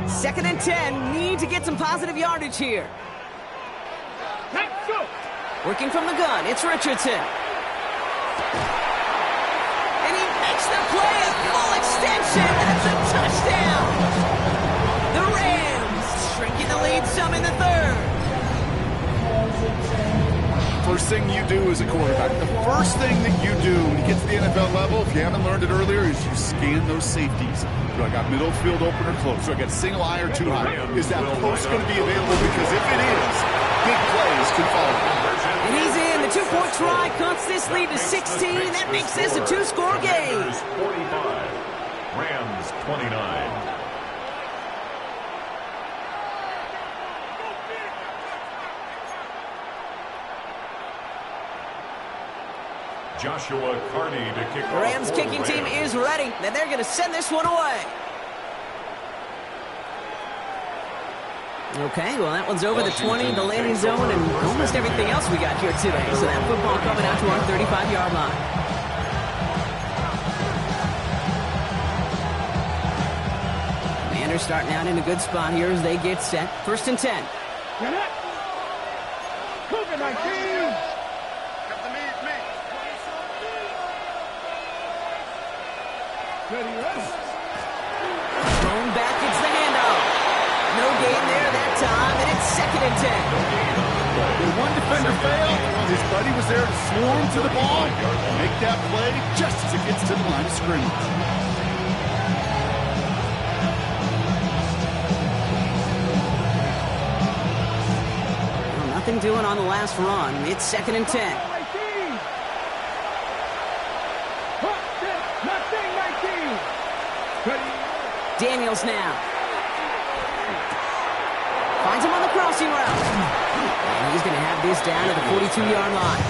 2nd and 10, need to get some positive yardage here. Working from the gun, it's Richardson. And he makes the play, a full extension. That's a touchdown. The Rams shrinking the lead some in the 3rd. First thing you do as a quarterback, the first thing that you do when you get to the NFL level, if you haven't learned it earlier, is you scan those safeties. Do I got middle field open or close? Do I got single high or two high? Is that post going to be available? Because if it is, big plays can follow. And he's in. The 2-point try cuts this lead to 16. That makes this a 2-score game. 45, Rams 29. Joshua Carney to kick off. Rams kicking team is ready, and they're going to send this one away. Okay, well, that one's over the 20, the landing zone, and almost everything else we got here today. So that football coming out to our 35-yard line. Commanders starting out in a good spot here as they get set. 1st and 10. COVID-19. Thrown back, it's the handoff. No gain there that time, and it's 2nd and 10. When one defender failed, his buddy was there to swarm to the ball and make that play just as it gets to the line of scrimmage. Well, nothing doing on the last run. It's 2nd and 10. Daniels now. Finds him on the crossing route. And he's going to have this down to the 42-yard line.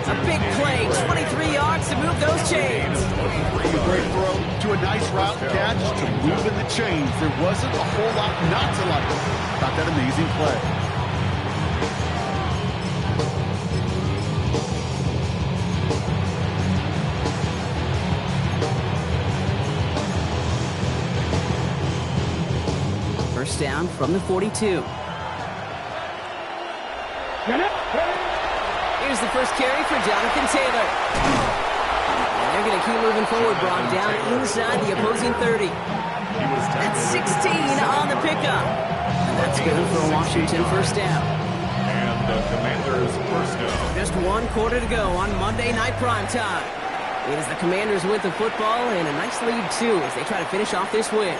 A big play, 23 yards to move those chains. From a great throw to a nice route catch to moving the chains. There wasn't a whole lot not to like about that amazing play. First down from the 42. Here's the first carry for Jonathan Taylor. And they're going to keep moving forward, brought down inside the opposing 30. That's 16 on the pickup. And that's good for a Washington first down. And the Commanders first down. Just 1 quarter to go on Monday Night Primetime. It is the Commanders with the football and a nice lead, too, as they try to finish off this win.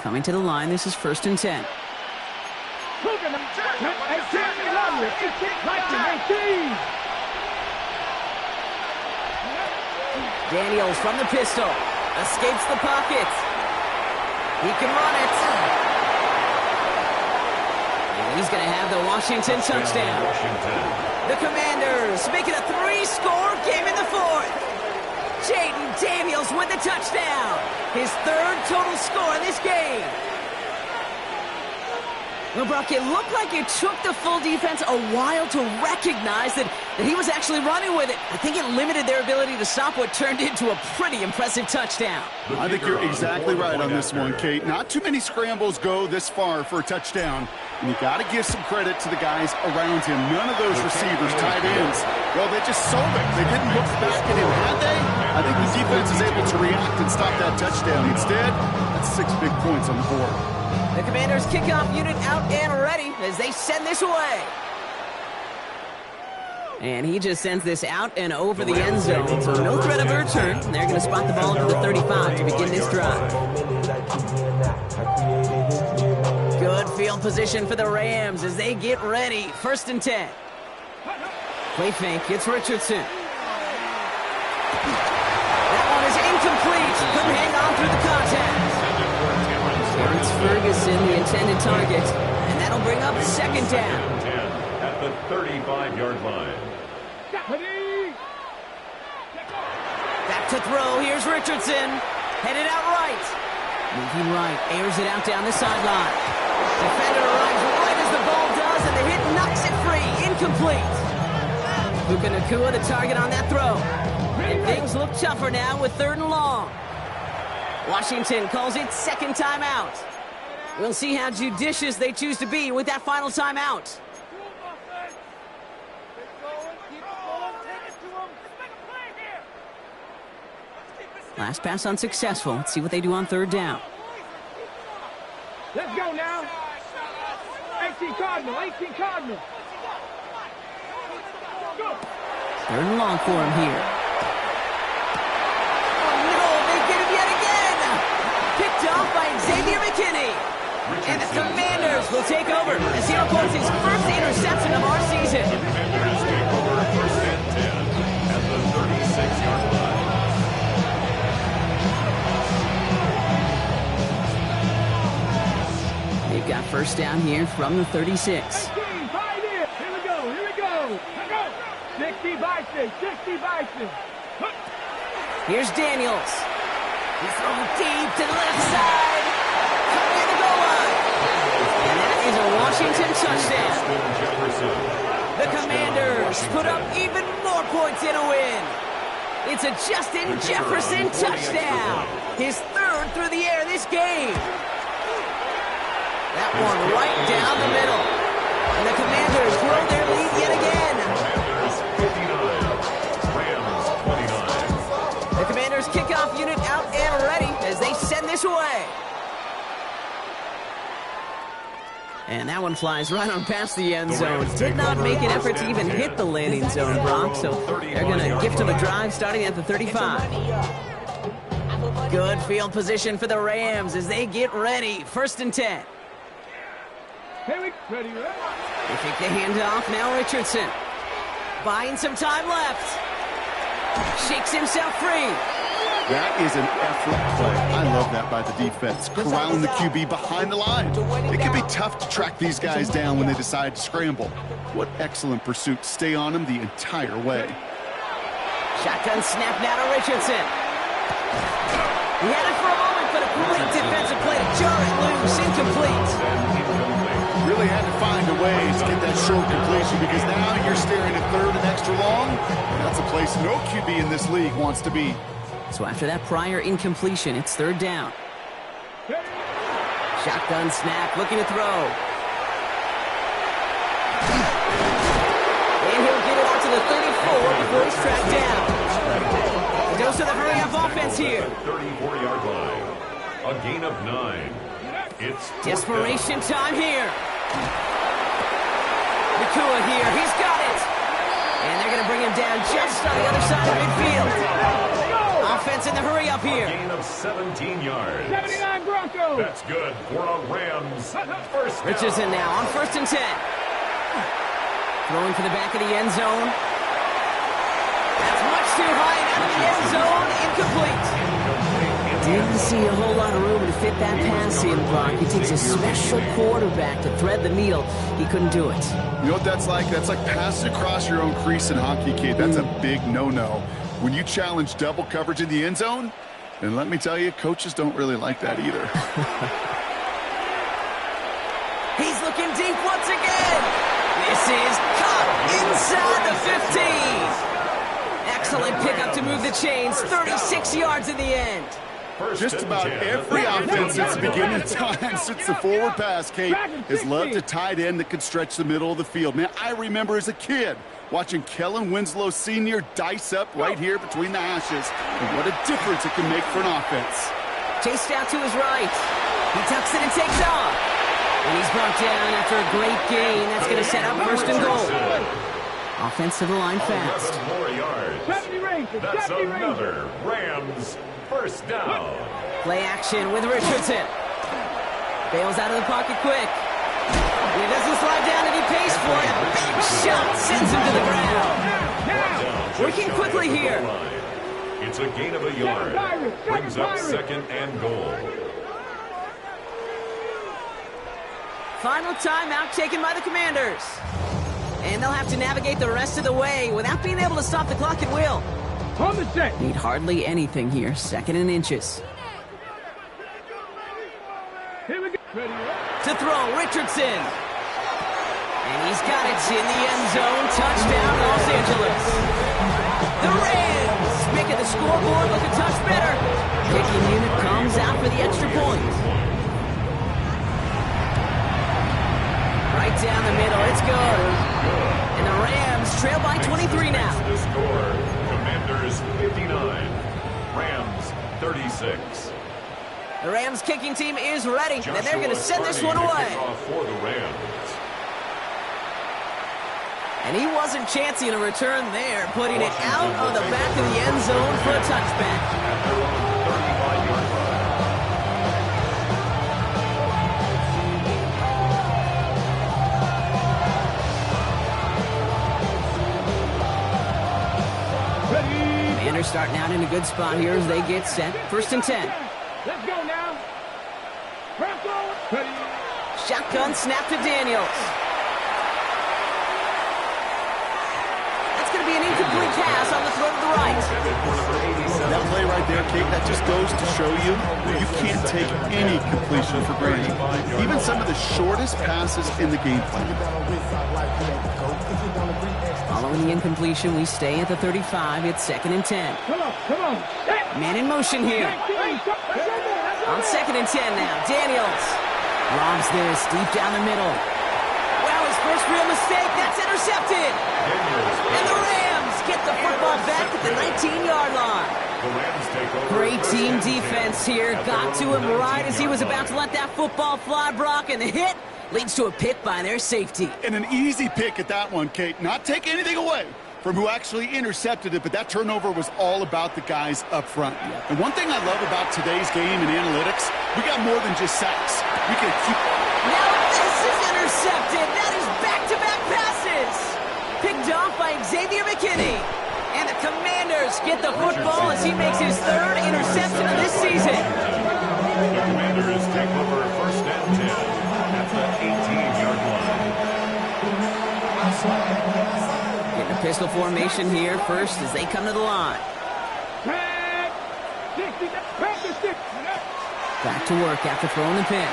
Coming to the line, this is 1st and 10. Daniels from the pistol. Escapes the pocket. He can run it. And he's going to have the Washington touchdown. The Commanders make it a 3-score game in the 4th. Jaden Daniels with the touchdown. His 3rd total score in this game. Well, Brock, it looked like it took the full defense a while to recognize that he was actually running with it. I think it limited their ability to stop what turned into a pretty impressive touchdown. I think you're exactly right on this one, Kate. Not too many scrambles go this far for a touchdown. And you got to give some credit to the guys around him. None of those receivers, tight ends, well, they just sold it. They didn't look back at him, had they? I think the defense is able to react and stop that touchdown. Instead, that's 6 big points on the board. The Commanders' kickoff unit out and ready as they send this away. And he just sends this out and over the end zone, so no threat of a return. They're going to spot the ball to the 35 to begin this drive. Good field position for the Rams as they get ready. 1st and 10. Play fake, it's Richardson. That one is incomplete. Couldn't hang on through the contact. It's Ferguson, the intended target, and that'll bring up 2nd down. At the 35-yard line. Back to throw, here's Richardson. Headed out right. Moving right, airs it out down the sideline. Defender arrives right as the ball does, and the hit knocks it free. Incomplete. Puka Nacua, the target on that throw. And things look tougher now with 3rd and long. Washington calls it 2nd timeout. We'll see how judicious they choose to be with that final timeout. Last pass unsuccessful. Let's see what they do on 3rd down. Let's go now. 18 Cardinal, 18 Cardinal. Go. 3rd and long for him here. Oh, no, they get him yet again. Picked off by Xavier McKinney. And the Commanders will take over as he records his 1st interception of our season. Commanders take over 1st and 10 at the 36-yard line. They've got 1st down here from the 36. 18, 5 in. Here we go, here we go. 60 Bison, 60 Bison. Here's Daniels. He's throwing deep to the left side. Coming in the goal line. And that is a Washington touchdown. The Commanders put up even more points in a win. It's a Justin Jefferson touchdown. His 3rd through the air this game. That one right down the middle. And the Commanders grow their lead yet again. The Commanders' kickoff unit out and ready as they send this away. And that one flies right on past the end zone. Did not make an effort to even hit the landing zone, Brock, so they're going to gift him a drive starting at the 35. Good field position for the Rams as they get ready. 1st and 10. Ready. They take the handoff, now Richardson. Buying some time left. Shakes himself free. That is an effort play. I love that by the defense. Corralling the QB behind the line. It can be tough to track these guys down when they decide to scramble. What excellent pursuit. Stay on them the entire way. Shotgun snap now to Richardson. He had it for a moment, but a great defensive play to jar it loose. Incomplete. Really had to find a way to get that short completion because now you're staring at 3rd and extra long. That's a place no QB in this league wants to be. So after that prior incompletion, it's 3rd down. Shotgun snap, looking to throw. And he'll get it out to the 34 before he's tracked down. The dose of the hurry-up offense here. 34-yard line. A gain of 9. It's desperation time here. Nacua here, he's got it. And they're going to bring him down just on the other side of midfield. offense in the hurry up here. A gain of 17 yards. 79 Broncos. That's good for a Rams first down. Richardson now on 1st and 10. Throwing for the back of the end zone. That's much too high and out of the end zone. Incomplete. Didn't see a whole lot of room to fit that pass in, Brock. It takes a special quarterback to thread the needle. He couldn't do it. You know what that's like? That's like passing across your own crease in hockey, kid. That's a big no-no. When you challenge double coverage in the end zone, and let me tell you, coaches don't really like that either. He's looking deep once again. This is caught inside the 15. Excellent pickup to move the chains. 36 yards in the end. Just about every offense since the beginning of time, since the forward pass, Kate, has loved a tight end that could stretch the middle of the field. Man, I remember as a kid watching Kellen Winslow Sr. dice up right here between the hashes. And what a difference it can make for an offense. Chased out to his right. He tucks it and takes off. And he's brought down after a great gain. That's going to set up 1st and goal. Offense to the line fast. 11 more yards. 70 Rangers. That's 70 another Rams first down. Play action with Richardson. Bails out of the pocket quick. He doesn't slide down and he pays for it. Big shot sends him to the ground. Working quickly here. It's a gain of a yard. Brings up 2nd and goal. Final timeout taken by the Commanders. And they'll have to navigate the rest of the way without being able to stop the clock at will. On the set. Need hardly anything here. 2nd and inches. Here we go. To throw, Richardson. And he's got it in the end zone. Touchdown, Los Angeles. The Rams making the scoreboard look a touch better. Kicking unit comes out for the extra point. Right down the middle, it's good. And the Rams trail by 23 now. The score, Commanders 59, Rams 36. The Rams kicking team is ready, and they're going to send this one Joshua away. Sparty to kick off for the Rams. And he wasn't chancing a return there, putting it out on the back of the end zone for a touchback. At their own 35-yard line. Commanders starting out in a good spot here as they get set. 1st and 10. Let's go now. Ready. Shotgun snap to Daniels. That's going to be an incomplete pass on the throw to the right. That play right there, Kate, that just goes to show you you can't take any completion for granted. Even some of the shortest passes in the game plan. Following the incompletion, we stay at the 35. It's 2nd and 10. Come on. Man in motion here. On 2nd and 10 now. Daniels lobs this deep down the middle. Wow, his first real mistake. That's intercepted. And the Rams get the football back at the 19-yard line. Great team defense here. Got to him right as he was about to let that football fly, Brock, and the hit leads to a pick by their safety. And an easy pick at that one, Kate. Not take anything away from who actually intercepted it, but that turnover was all about the guys up front. And one thing I love about today's game and analytics, we got more than just sacks. We can keep... Now this is intercepted. That is back-to-back passes. Picked off by Xavier McKinney. And the Commanders get the football as he makes his 3rd interception of this season. The Commanders take over 1st and 10 at the 18-yard line. Getting a pistol formation here first as they come to the line. Back to work after throwing the pick.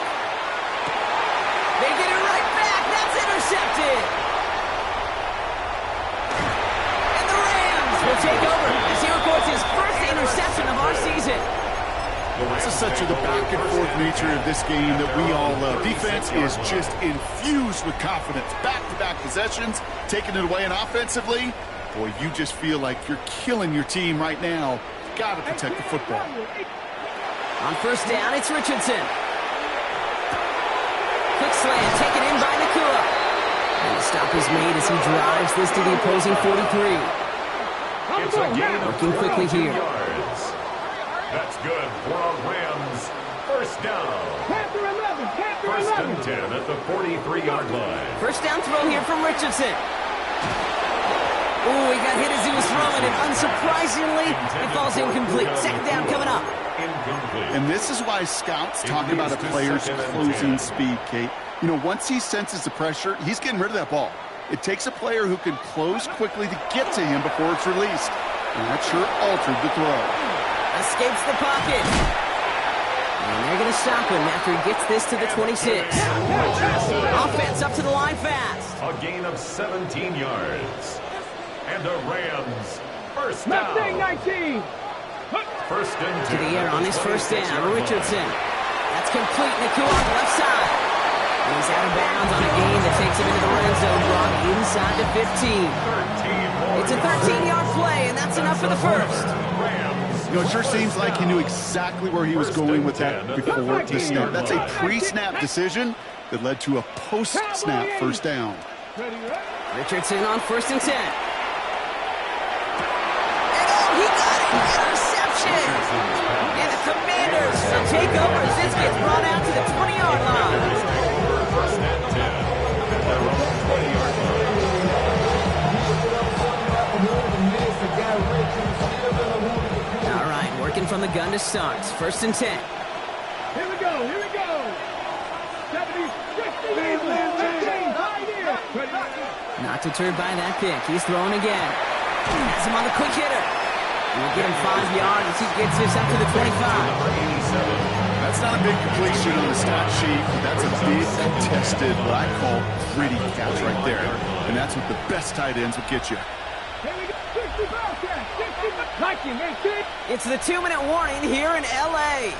They get it right back. That's intercepted. And the Rams will take over as he records his 1st interception of our season. This is such the back-and-forth nature of this game that we all love. Defense is just infused with confidence. Back-to-back possessions, taking it away, and offensively, boy, you just feel like you're killing your team right now. Got to protect the football. On 1st down, it's Richardson. Quick slant taken in by Nakua. And the stop is made as he drives this to the opposing 43. It's a gain of Working quickly 22 here. yards. good for a Rams first down. Panther 11, Panther First 11. and 10 at the 43-yard line. First down throw here from Richardson. Oh, he got hit as he was throwing, and unsurprisingly, it falls incomplete. Second down coming up. Incomplete. And this is why scouts talk about a player's closing speed, Kate. You know, once he senses the pressure, he's getting rid of that ball. It takes a player who can close quickly to get to him before it's released. And that sure altered the throw. Escapes the pocket. And they're going to stop him after he gets this to the 26. Offense up to the line fast. A gain of 17 yards. And the Rams first down. Mustang 19. First and 10. To the air on his first down. Richardson. That's complete. Naku on the left side. He's out of bounds on a gain that takes him into the red zone. Brought inside the 15. It's a 13-yard play, and that's enough for the first. You know, it sure seems like he knew exactly where he was going with that before the snap. That's a pre-snap decision that led to a post-snap first down. Richardson on first and 10. He got it! Interception! And the Commanders will take over as this gets brought out to the 20-yard line. First and 10 at their own 20-yard line. All right, working from the gun to start. First and 10. Here we go, here we go. 70, 60, right here. Not deterred by that pick. He's throwing again. Has him on the quick hitter. We'll get him 5 yards as he gets this up to the 25. That's not a big completion on the stat sheet, but that's a big contested, what I call gritty catch right there. And that's what the best tight ends will get you. Here we go, 60 Bobcat, 60, 19, 18. It's the 2-minute warning here in L.A.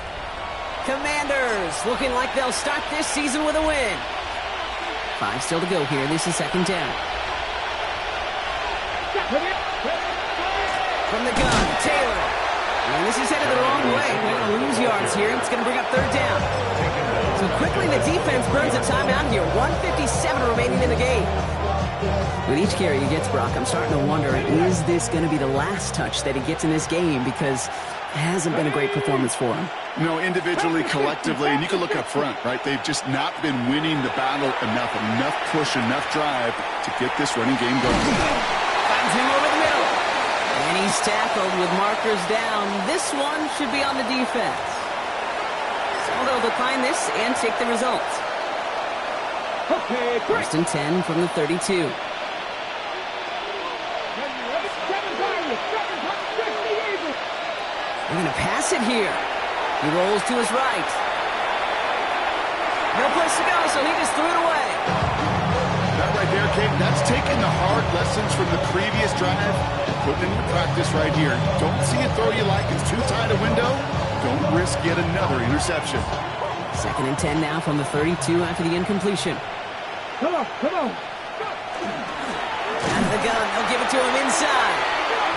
Commanders looking like they'll start this season with a win. 5 still to go here. This is second down. From the gun, Taylor. And this is headed the wrong way. We're going to lose yards here. It's going to bring up third down. So quickly the defense burns a timeout here. 1:57 remaining in the game. With each carry he gets, Brock, I'm starting to wonder, is this going to be the last touch that he gets in this game? Because it hasn't been a great performance for him. You know, individually, collectively, and you can look up front, right? They've just not been winning the battle enough push, enough drive to get this running game going. Finds him over the middle. And he's tackled with markers down. This one should be on the defense. So they'll decline this and take the results. Okay, First and 10 from the 32. They're going to pass it here. He rolls to his right. No place to go, so he just threw it away. That right there, Kate, that's taking the hard lessons from the previous drive and putting it into practice right here. Don't see a throw you like. It's too tight a window. Don't risk yet another interception. Second and 10 now from the 32 after the incompletion. Come on, come on. Out of the gun, they'll give it to him inside.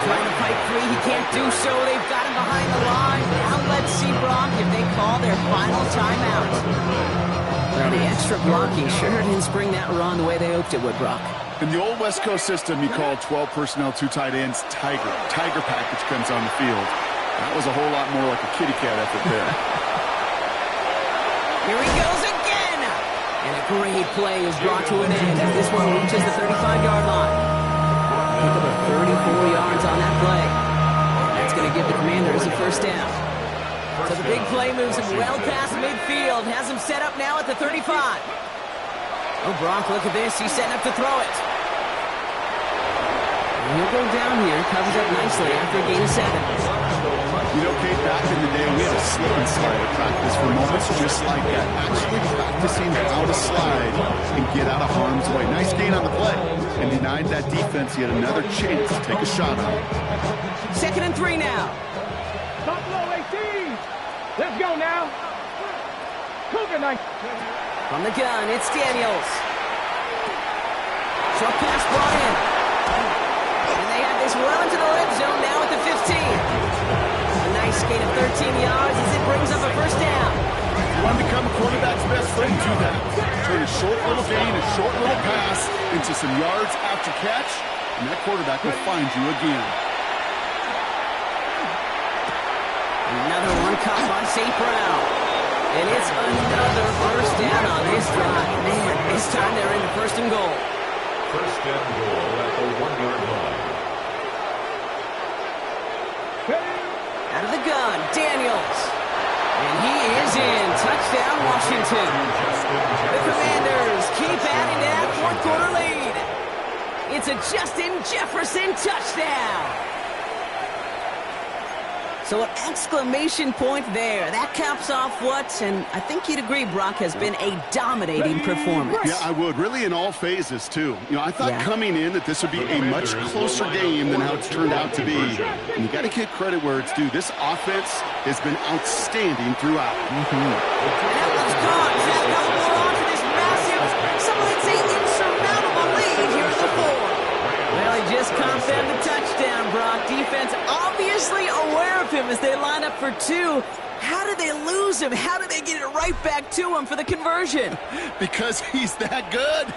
Trying to fight free, he can't do so. They've got him behind the line. Now let's see, Brock, if they call their final timeout. Well, the extra blocking sure didn't spring that run the way they hoped it would, Brock. In the old West Coast system, you called 12 personnel, 2 tight ends, Tiger. Tiger package comes on the field. That was a whole lot more like a kitty cat effort there. Here he goes again! And a great play is brought to an end as this one reaches the 35-yard line. Pick up 34 yards on that play. That's going to give the Commanders a first down. So the big play moves him well past midfield. Has him set up now at the 35. Oh, Brock, look at this. He's setting up to throw it. And he'll go down here. Covers up nicely after a gain of 7. You know, Kate, back in the day, we had a slip and slide at practice for moments just like that. Actually practicing how to slide and get out of harm's way. Nice gain on the play. And denied that defense yet another chance to take a shot on it. Second and 3 now. Top low 18. Let's go now. Cougar 9. From the gun, it's Daniels. Short pass brought in. And they have this well into the red zone now at the 15. A nice gain of 13 yards as it brings up a first down. You want to become a quarterback's best friend? Do that. Turn a short little gain, a short little pass into some yards after catch, and that quarterback will find you again. Another one caught by St. Brown. And it's another first down on this drive. Man, this time they're into first and goal. First and goal at the 1-yard line. Out of the gun, Daniels. And he is in. Touchdown, Washington. The Commanders keep adding to that fourth-quarter lead. It's a Justin Jefferson touchdown. So an exclamation point there. That caps off what, and I think you'd agree, Brock, has been a dominating performance. Yeah, I would. Really in all phases, too. You know, I thought coming in that this would be a much closer game than how it's turned out to be. And you got to give credit where it's due. This offense has been outstanding throughout. And that one's gone. Zach got more on to this massive, some would say insurmountable lead here at the 4. Well, he just copped them the touchdown, Brock. Defense obviously aware of him as they line up for 2. How did they lose him? How did they get it right back to him for the conversion? Because he's that good.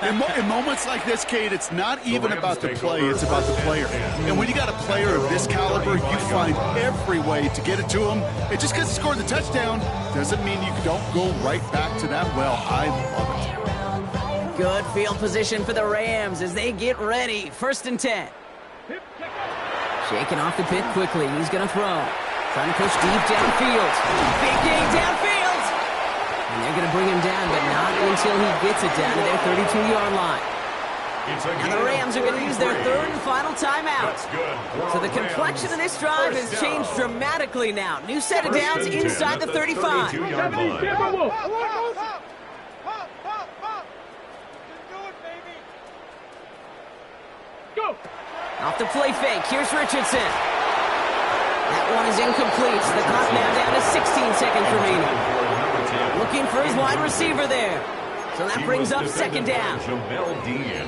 In moments like this, Kate, it's not even about the play, it's about the player. And when you got a player of this caliber, you find every way to get it to him. And just because he scored the touchdown doesn't mean you don't go right back to that well. I love it. Good field position for the Rams as they get ready. 1st and 10. Shaking off the pit quickly. He's going to throw. Trying to push deep downfield. Big game downfield. And they're going to bring him down, but not until he gets it down to their 32-yard line. Now the Rams are going to use their 3rd and final timeout. So the complexion of this drive has changed dramatically now. New set of downs inside the 35. Off the play fake, here's Richardson. That one is incomplete. The clock now down to 16 seconds remaining. Looking for his wide receiver there. So that brings up 2nd down.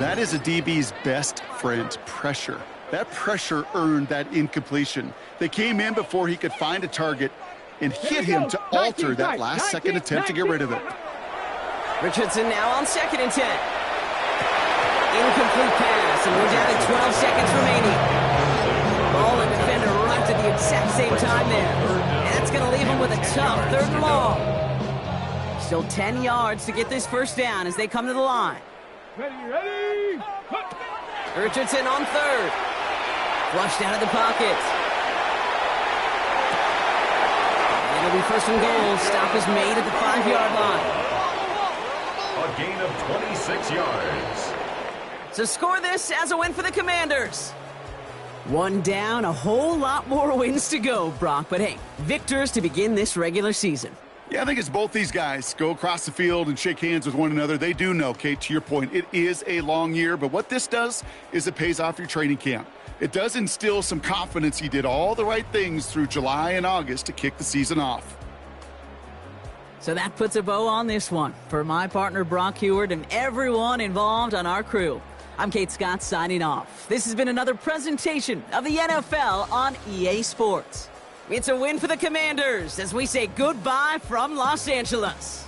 That is a DB's best friend, pressure. That pressure earned that incompletion. They came in before he could find a target and hit him to alter that last-second attempt to get rid of it. Richardson now on 2nd and 10. Incomplete pass, and we're down to 12 seconds remaining. Ball and defender right at the exact same time there. And that's going to leave him with a tough 3rd and long. Still 10 yards to get this first down as they come to the line. Ready. Richardson on 3rd. Flushed out of the pocket. It'll be 1st and goal. Stop is made at the 5-yard line. A gain of 26 yards. So score this as a win for the Commanders. 1 down, a whole lot more wins to go, Brock. But hey, victors to begin this regular season. Yeah, I think it's both these guys go across the field and shake hands with one another. They do know, Kate, to your point, it is a long year. But what this does is it pays off your training camp. It does instill some confidence he did all the right things through July and August to kick the season off. So that puts a bow on this one. For my partner, Brock Heward, and everyone involved on our crew, I'm Kate Scott signing off. This has been another presentation of the NFL on EA Sports. It's a win for the Commanders as we say goodbye from Los Angeles.